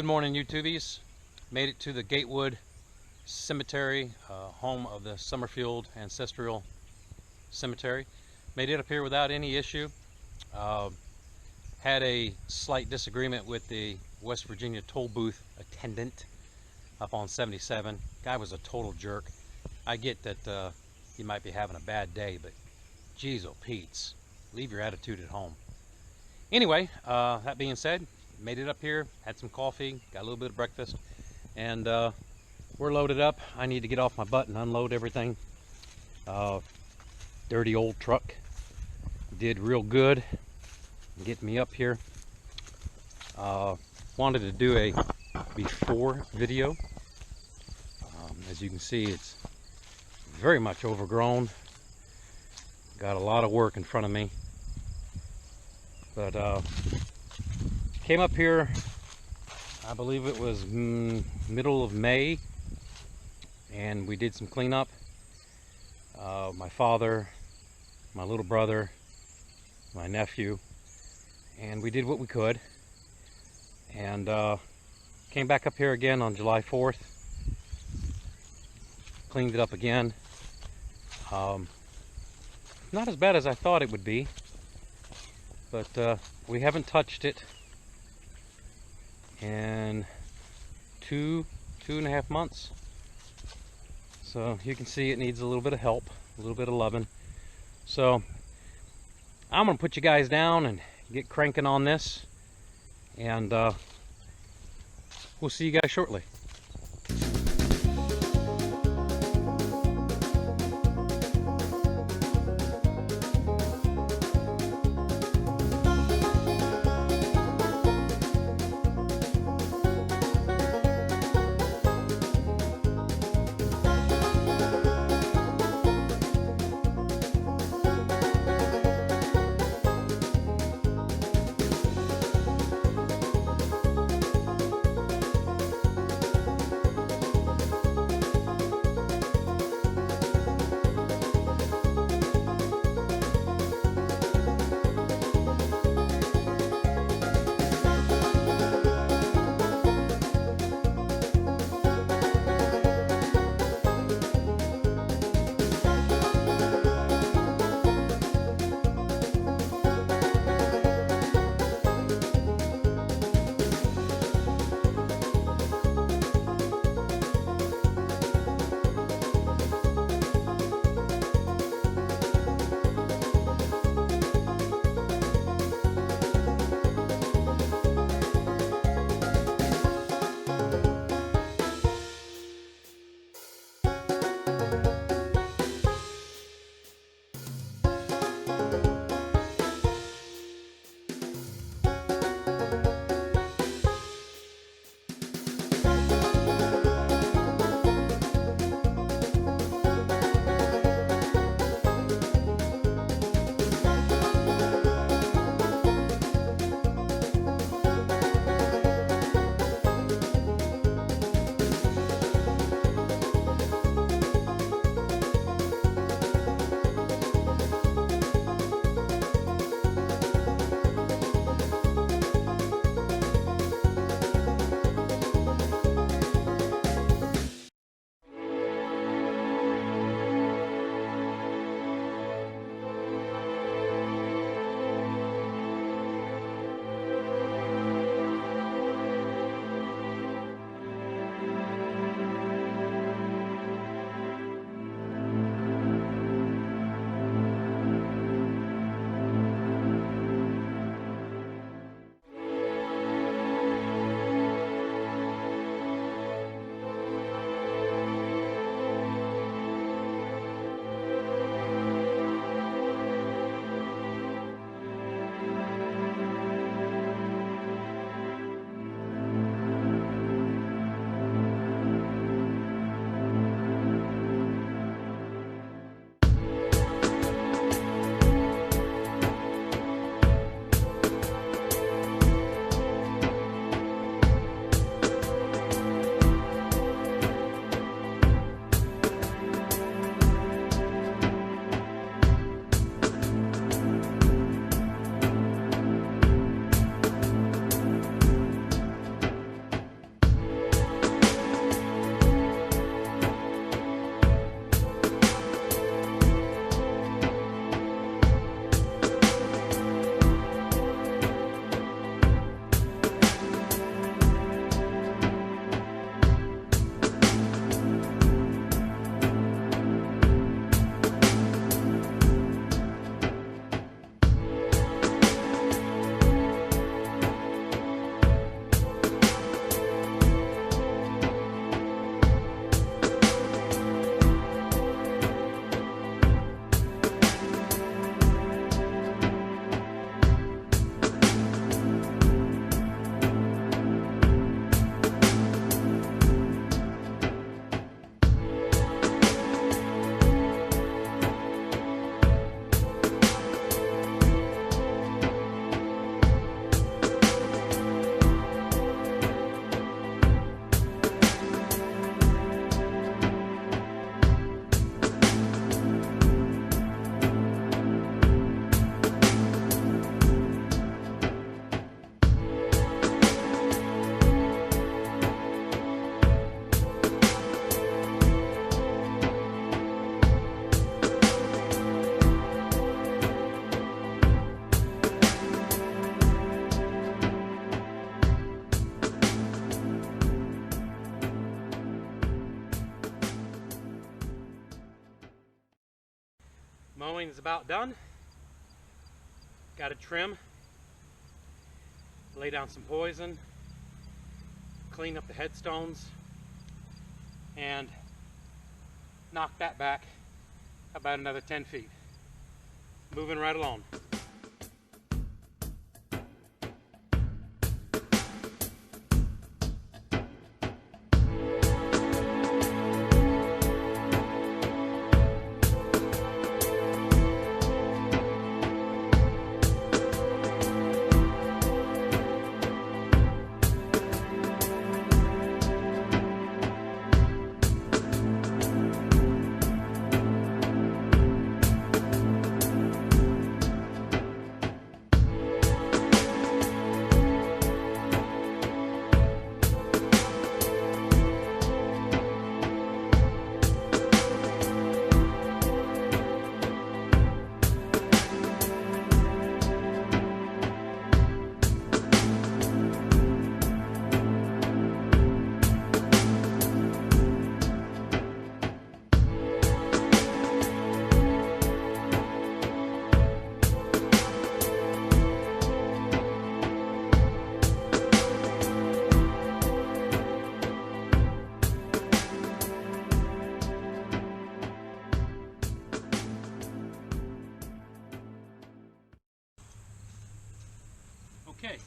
Good morning, YouTubies. Made it to the Gatewood Cemetary, home of the Summerfield Ancestral Cemetery. Made it up here without any issue. Had a slight disagreement with the West Virginia toll booth attendant up on 77. Guy was a total jerk. I get that you might be having a bad day, but geez, oh Pete's, leave your attitude at home. Anyway, that being said, made it up here, had some coffee, got a little bit of breakfast, and we're loaded up. I need to get off my butt and unload everything. Dirty old truck did real good getting me up here. Wanted to do a before video. As you can see, it's very much overgrown. Got a lot of work in front of me. But came up here, I believe it was middle of May, and we did some cleanup. My father, my little brother, my nephew, and we did what we could. And came back up here again on July 4th. Cleaned it up again. Not as bad as I thought it would be, but we haven't touched it in two and a half months. So you can see it needs a little bit of help, a little bit of loving. So I'm gonna put you guys down and get cranking on this, and we'll see you guys shortly. Mowing is about done. Got to trim, lay down some poison, clean up the headstones, and knock that back about another 10 feet. Moving right along. Okay,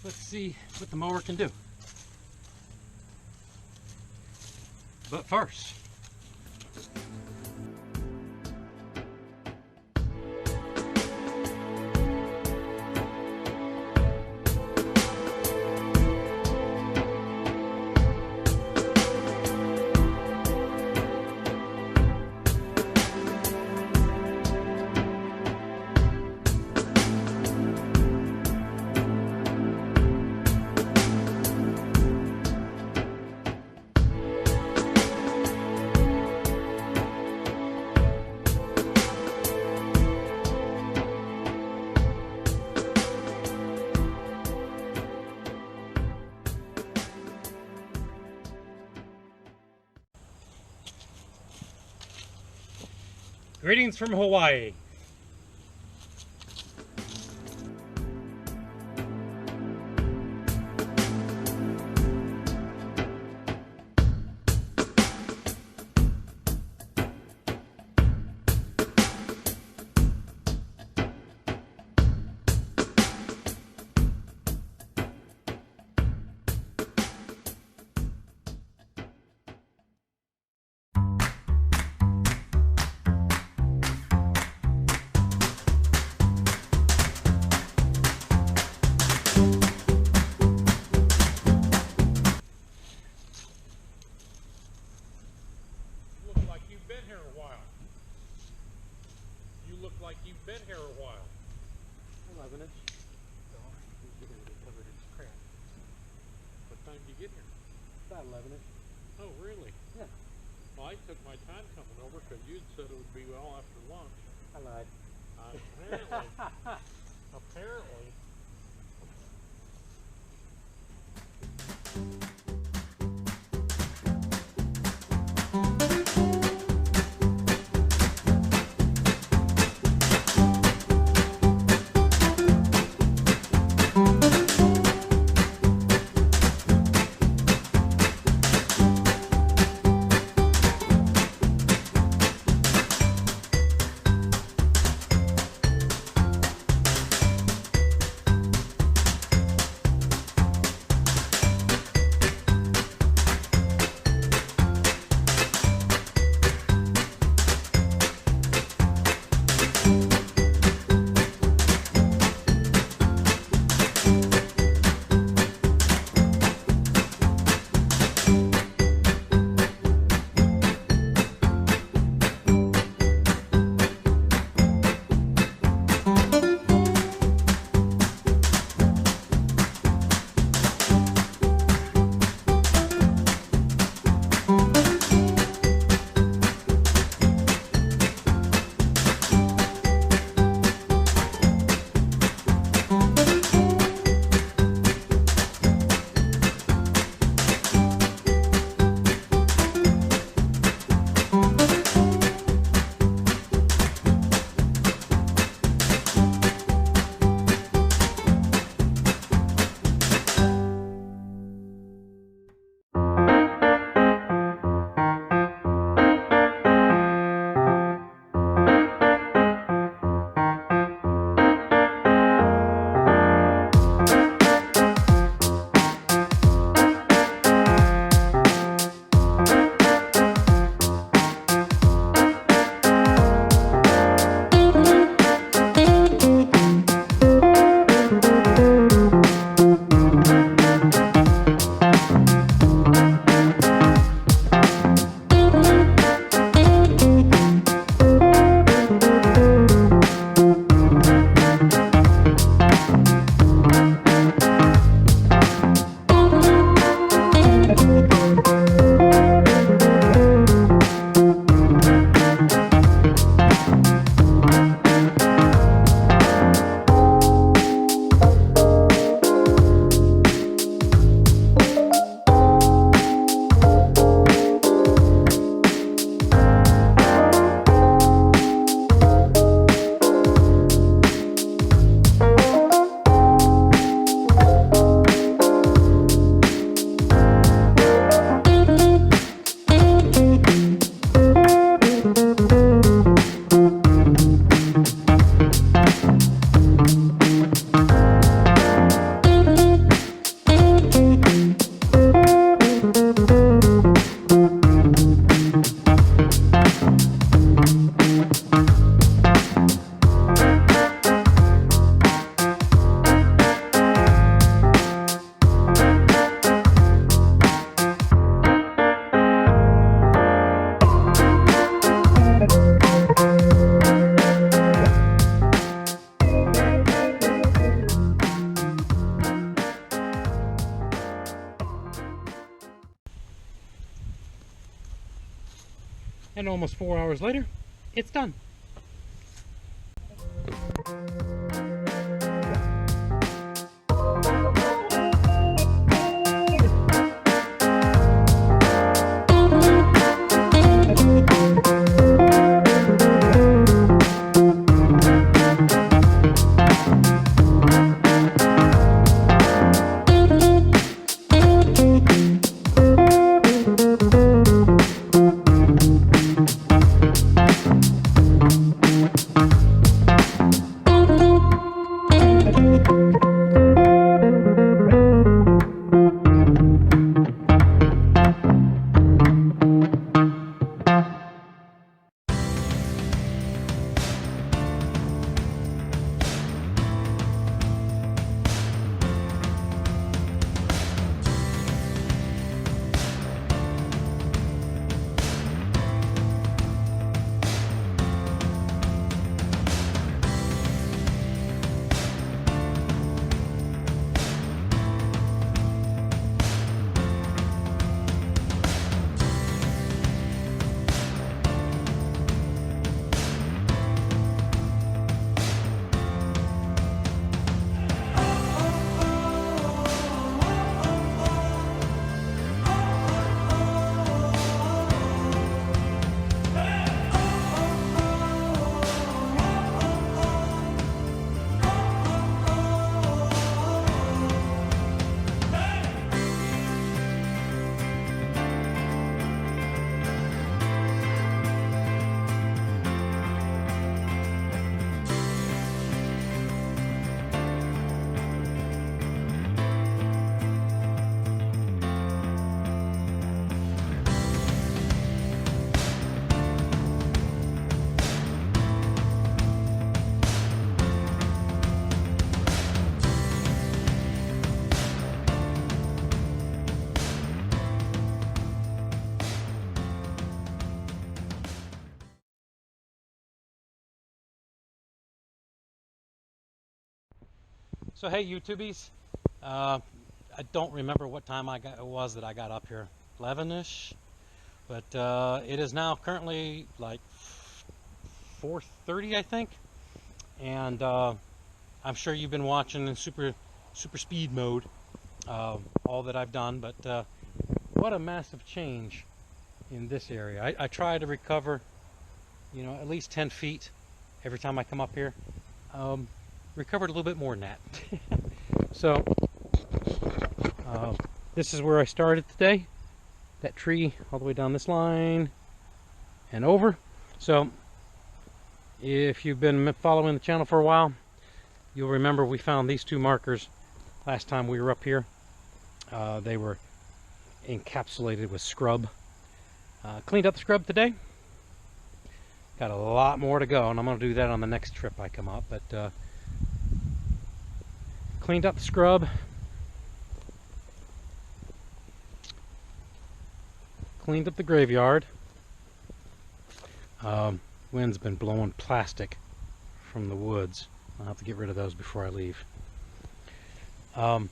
let's see what the mower can do. But first, greetings from Hawaii. Like you've been here a while. 11-ish. So you're going to get covered in crap. What time did you get here? About 11-ish. Oh, really? Yeah. Well, I took my time coming over because you'd said it would be well after lunch. I lied. Apparently. Apparently. And almost 4 hours later, it's done. So hey YouTubies, I don't remember what time it was that I got up here, 11ish, but it is now currently like 4:30 I think, and I'm sure you've been watching in super speed mode all that I've done, but what a massive change in this area. I try to recover, you know, at least 10 feet every time I come up here. Recovered a little bit more than that. So this is where I started today, that tree all the way down this line and over. So if you've been following the channel for a while, you'll remember we found these two markers last time we were up here. They were encapsulated with scrub. Cleaned up the scrub today. Got a lot more to go, and I'm going to do that on the next trip I come up. But cleaned up the scrub, cleaned up the graveyard. Wind's been blowing plastic from the woods. I'll have to get rid of those before I leave. Those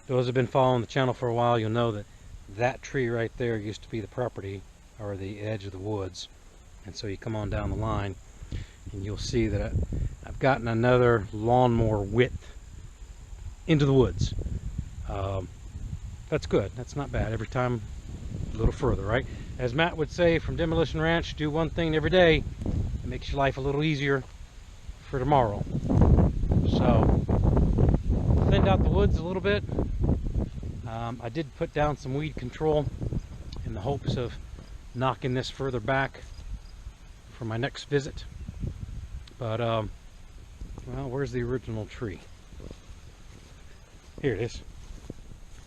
who have been following the channel for a while, you'll know that that tree right there used to be the property, or the edge of the woods. And so you come on down the line and you'll see that I've gotten another lawnmower width into the woods. That's good. That's not bad. Every time a little further, right? As Matt would say from Demolition Ranch, do one thing every day. It makes your life a little easier for tomorrow. So thinned out the woods a little bit. I did put down some weed control in the hopes of knocking this further back for my next visit. But well, where's the original tree? Here it is.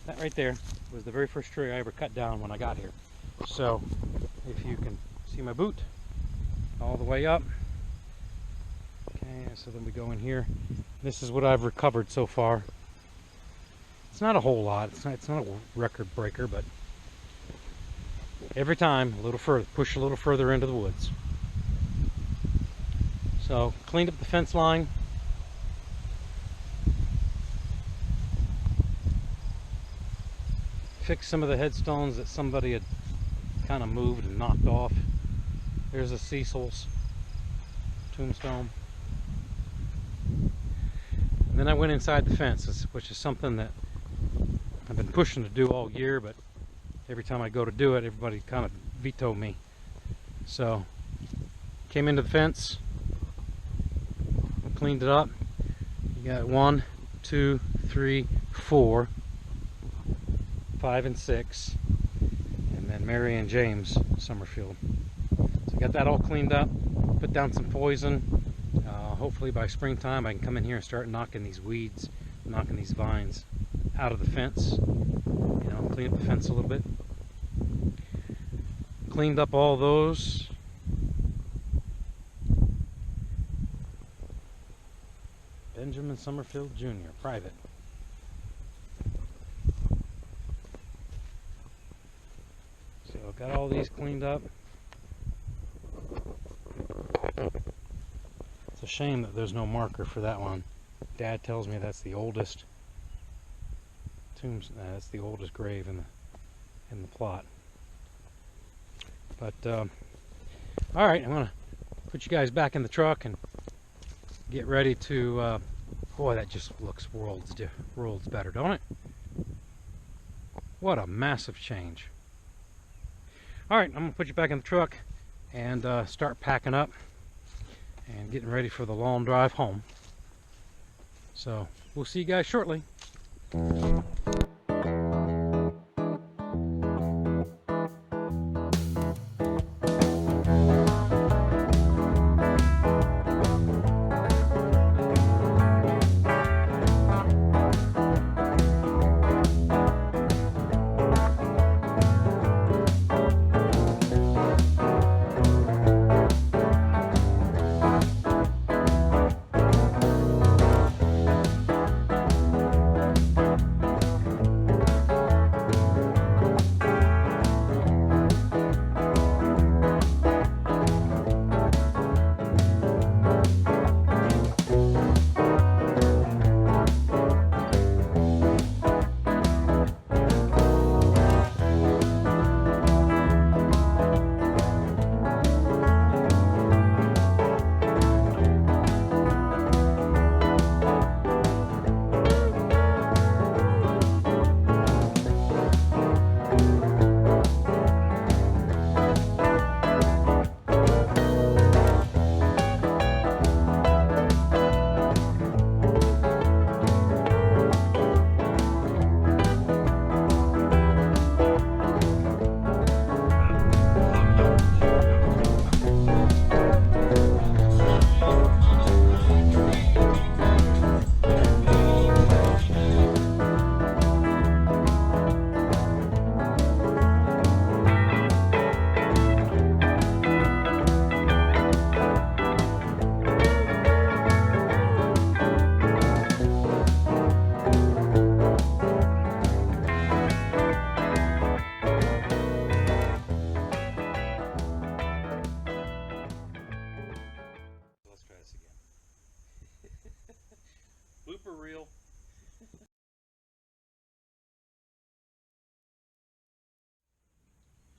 That right there was the very first tree I ever cut down when I got here. So if you can see my boot all the way up. Okay, so then we go in here. This is what I've recovered so far. It's not a whole lot. It's not a record breaker, but every time a little further, push a little further into the woods. So cleaned up the fence line. Fixed some of the headstones that somebody had kind of moved and knocked off. There's a Cecil's tombstone. And then I went inside the fence, which is something that I've been pushing to do all year, but every time I go to do it, everybody kind of vetoed me. So, came into the fence, cleaned it up. You got 1, 2, 3, 4, 5, and 6, and then Mary and James Summerfield. So got that all cleaned up, put down some poison. Hopefully by springtime I can come in here and start knocking these weeds, knocking these vines out of the fence. You know, clean up the fence a little bit. Cleaned up all those. Benjamin Summerfield Jr., private. So got all these cleaned up. It's a shame that there's no marker for that one. Dad tells me that's the oldest that's the oldest grave in the plot. But all right, I'm gonna put you guys back in the truck and get ready to. Boy, that just looks worlds better, don't it? What a massive change. All right, I'm gonna put you back in the truck and start packing up and getting ready for the long drive home. So we'll see you guys shortly. Blooper reel.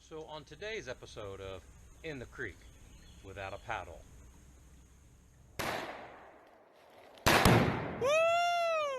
So on today's episode of In the Creek Without a Paddle,